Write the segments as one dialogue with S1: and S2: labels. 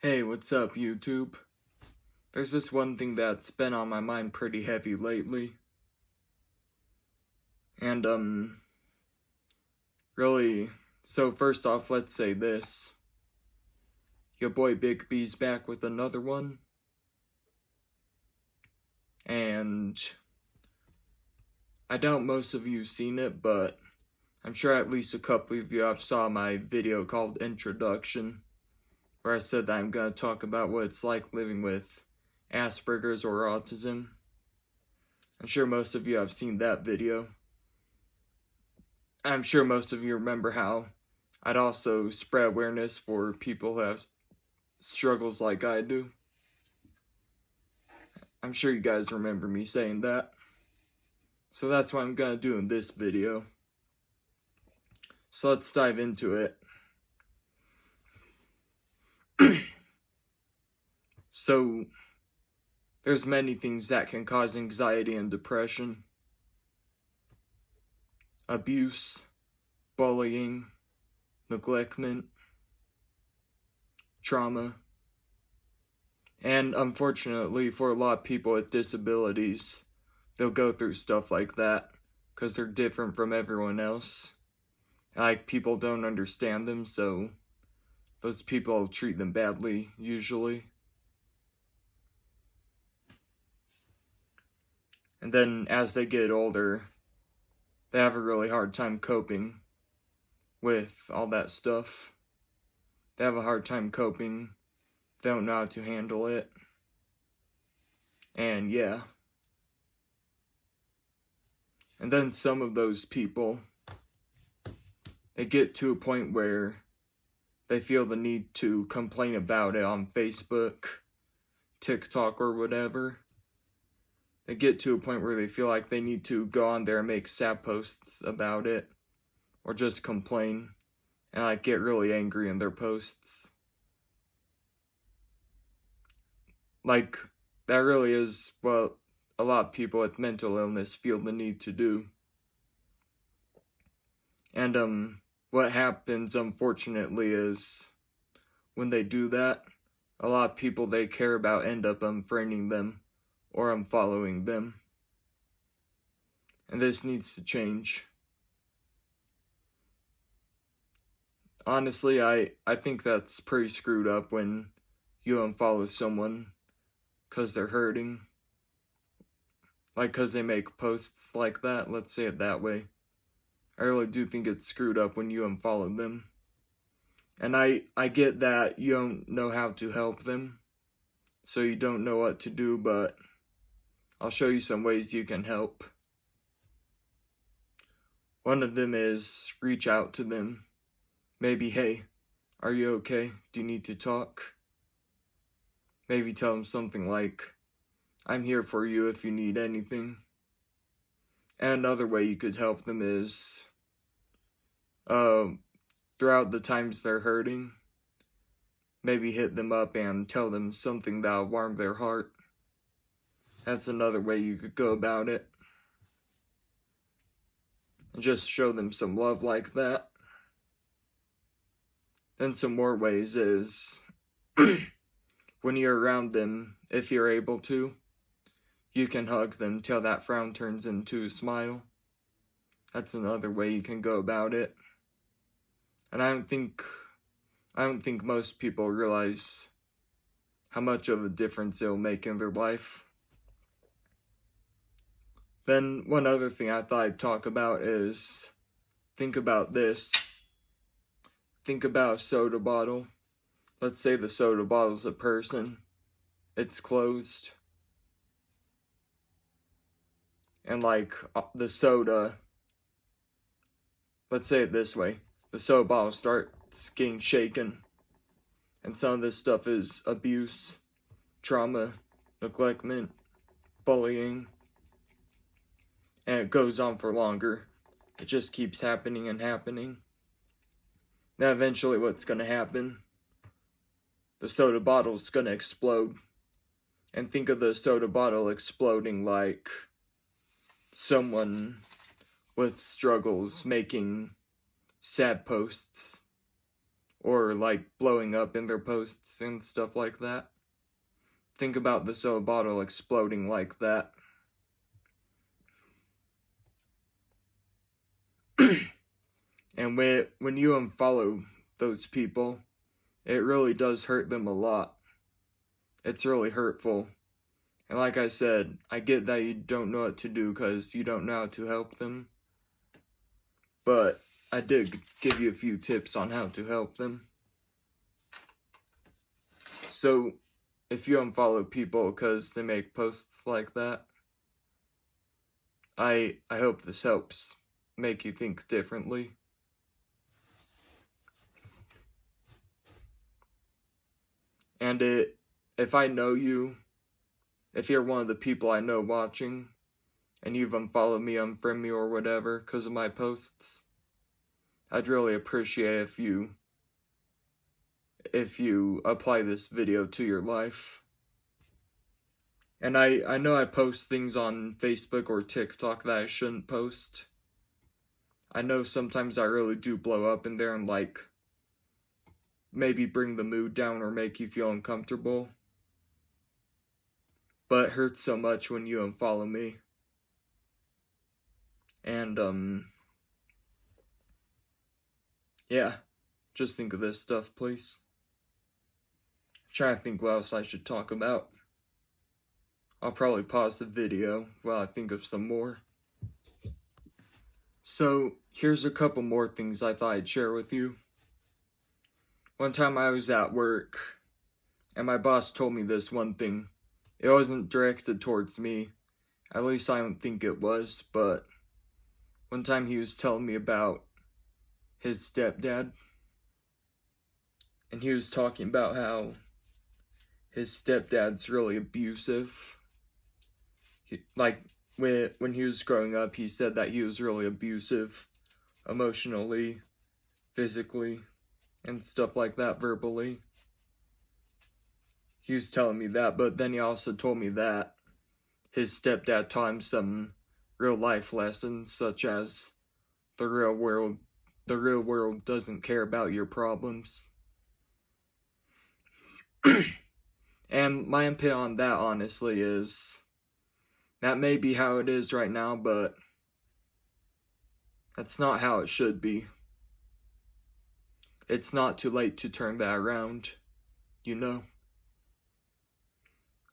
S1: Hey, what's up, YouTube? There's this one thing that's been on my mind pretty heavy lately. And, really, so first off, let's say this. Your boy Big B's back with another one. And I doubt most of you've seen it, but I'm sure at least a couple of you have saw my video called Introduction, where I said that I'm going to talk about what it's like living with Asperger's or autism. I'm sure most of you have seen that video. I'm sure most of you remember how I'd also spread awareness for people who have struggles like I do. I'm sure you guys remember me saying that. So that's what I'm gonna do in this video. So let's dive into it. So, there's many things that can cause anxiety and depression. Abuse, bullying, neglectment, trauma, and unfortunately for a lot of people with disabilities, they'll go through stuff like that because they're different from everyone else. Like, people don't understand them, so those people treat them badly, usually. And then as they get older, they have a really hard time coping with all that stuff. They have a hard time coping. They don't know how to handle it. And yeah. And then some of those people, they get to a point where they feel the need to complain about it on Facebook, TikTok, or whatever. They get to a point where they feel like they need to go on there and make sad posts about it, or just complain, and like get really angry in their posts. Like, that really is what a lot of people with mental illness feel the need to do. And what happens, unfortunately, is when they do that, a lot of people they care about end up unfriending them or unfollowing them. And this needs to change. Honestly, I think that's pretty screwed up when you unfollow someone because they're hurting. Like, because they make posts like that, let's say it that way. I really do think it's screwed up when you unfollow them. And I get that you don't know how to help them, so you don't know what to do, but I'll show you some ways you can help. One of them is reach out to them. Maybe, hey, are you okay? Do you need to talk? Maybe tell them something like, I'm here for you if you need anything. And another way you could help them is, throughout the times they're hurting, maybe hit them up and tell them something that'll warm their heart. That's another way you could go about it. And just show them some love like that. Then some more ways is, when you're around them, if you're able to, you can hug them till that frown turns into a smile. That's another way you can go about it. And I don't think most people realize how much of a difference it'll make in their life. Then one other thing I thought I'd talk about is, think about this. Think about a soda bottle. Let's say the soda bottle's a person. It's closed. And like the soda, let's say it this way. The soda bottle starts getting shaken. And some of this stuff is abuse, trauma, neglectment, bullying. And it goes on for longer. It just keeps happening and happening. Now eventually what's going to happen? The soda bottle's going to explode. And think of the soda bottle exploding like someone with struggles making sad posts or like blowing up in their posts and stuff like that. Think about the soda bottle exploding like that. And when you unfollow those people, it really does hurt them a lot. It's really hurtful. And like I said, I get that you don't know what to do because you don't know how to help them. But I did give you a few tips on how to help them. So, if you unfollow people because they make posts like that, I hope this helps make you think differently. And if I know you, if you're one of the people I know watching, and you've unfollowed me, unfriended me, or whatever because of my posts, I'd really appreciate if you apply this video to your life. And I know I post things on Facebook or TikTok that I shouldn't post. I know sometimes I really do blow up in there and like maybe bring the mood down or make you feel uncomfortable. But it hurts so much when you unfollow me. And yeah, just think of this stuff, please. I'm trying to think what else I should talk about. I'll probably pause the video while I think of some more. So, here's a couple more things I thought I'd share with you. One time I was at work, and my boss told me this one thing. It wasn't directed towards me. At least I don't think it was, but one time he was telling me about his stepdad. And he was talking about how his stepdad's really abusive. When he was growing up, he said that he was really abusive, emotionally, physically, and stuff like that, verbally. He was telling me that, but then he also told me that his stepdad taught him some real life lessons, such as the real world doesn't care about your problems. And my opinion on that, honestly, is that may be how it is right now, but that's not how it should be. It's not too late to turn that around, you know?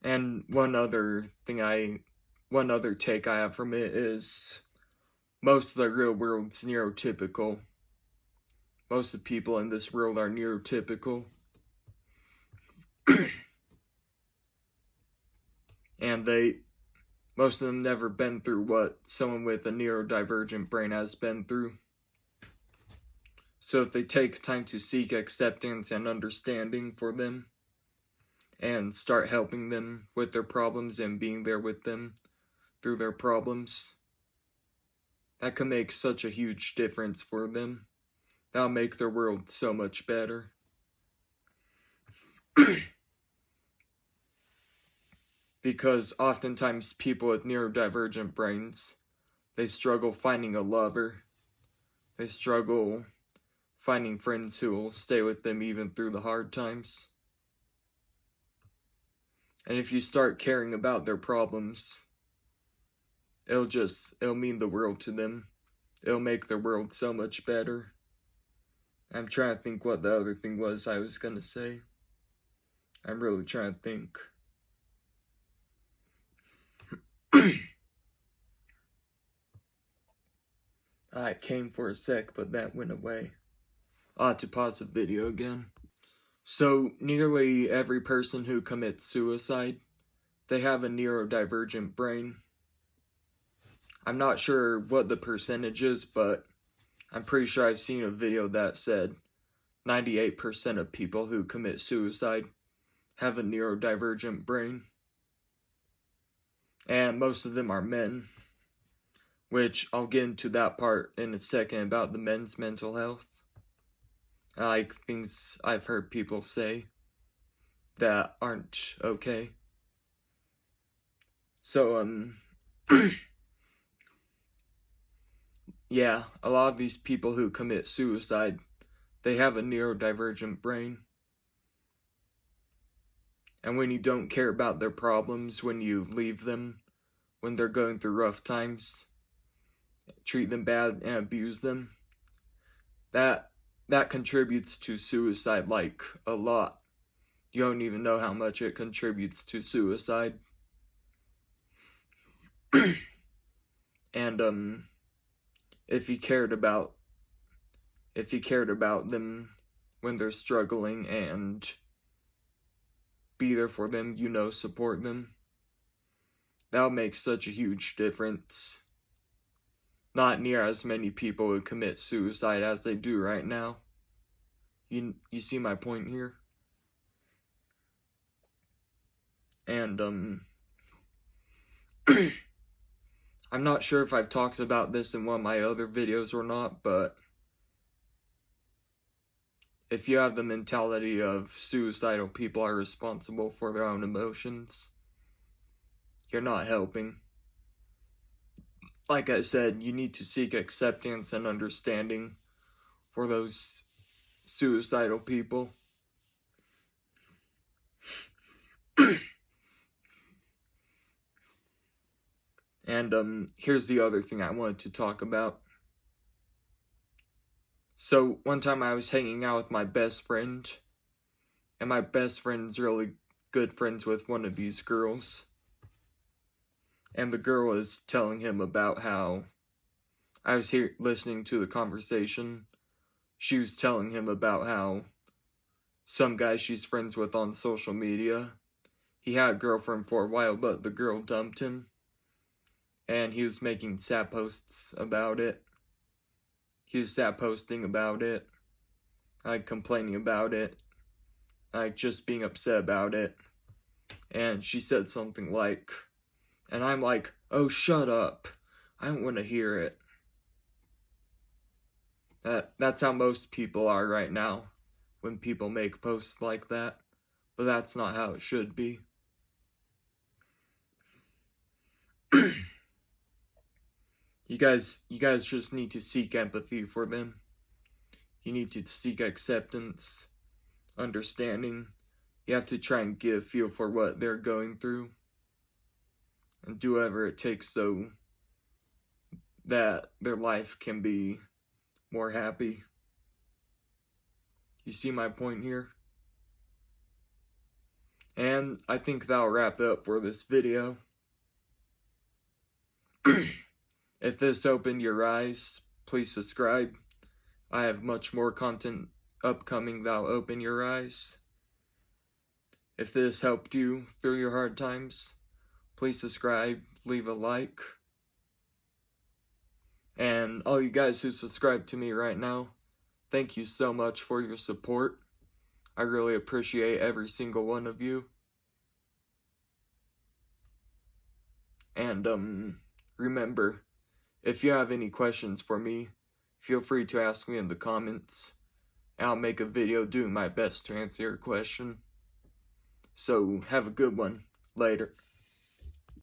S1: And one other take I have from it is most of the real world's neurotypical. Most of the people in this world are neurotypical. And most of them never been through what someone with a neurodivergent brain has been through. So if they take time to seek acceptance and understanding for them, and start helping them with their problems and being there with them through their problems, that can make such a huge difference for them. That'll make their world so much better. Because oftentimes people with neurodivergent brains, they struggle finding a lover. They struggle finding friends who will stay with them even through the hard times. And if you start caring about their problems, it'll mean the world to them. It'll make their world so much better. I'm trying to think what the other thing was I was gonna say. I'm really trying to think. It came for a sec, but that went away. I'll have to pause the video again. So, nearly every person who commits suicide, they have a neurodivergent brain. I'm not sure what the percentage is, but I'm pretty sure I've seen a video that said 98% of people who commit suicide have a neurodivergent brain. And most of them are men, which I'll get into that part in a second about the men's mental health. Like things I've heard people say that aren't okay. So, yeah, a lot of these people who commit suicide, they have a neurodivergent brain. And when you don't care about their problems, when you leave them, when they're going through rough times, treat them bad and abuse them, that contributes to suicide, like, a lot. You don't even know how much it contributes to suicide. And if you cared about them when they're struggling and be there for them, support them, that'll make such a huge difference. Not near as many people would commit suicide as they do right now. You see my point here? And I'm not sure if I've talked about this in one of my other videos or not, but if you have the mentality of suicidal people are responsible for their own emotions, you're not helping. Like I said, you need to seek acceptance and understanding for those suicidal people. And here's the other thing I wanted to talk about. So one time I was hanging out with my best friend, and my best friend's really good friends with one of these girls. And the girl was telling him about how, I was here listening to the conversation, she was telling him about how some guy she's friends with on social media, he had a girlfriend for a while, but the girl dumped him. And he was making sad posts about it. He was sad posting about it, like complaining about it, like just being upset about it. And she said something like, and I'm like, oh, shut up. I don't want to hear it. That's how most people are right now when people make posts like that. But that's not how it should be. You guys just need to seek empathy for them. You need to seek acceptance, understanding. You have to try and feel for what they're going through. And do whatever it takes so that their life can be more happy. You see my point here? And I think that'll wrap it up for this video. If this opened your eyes, please subscribe. I have much more content upcoming that'll open your eyes. If this helped you through your hard times, please subscribe, leave a like. And all you guys who subscribe to me right now, thank you so much for your support. I really appreciate every single one of you. And remember, if you have any questions for me, feel free to ask me in the comments, and I'll make a video doing my best to answer your question. So, have a good one. Later.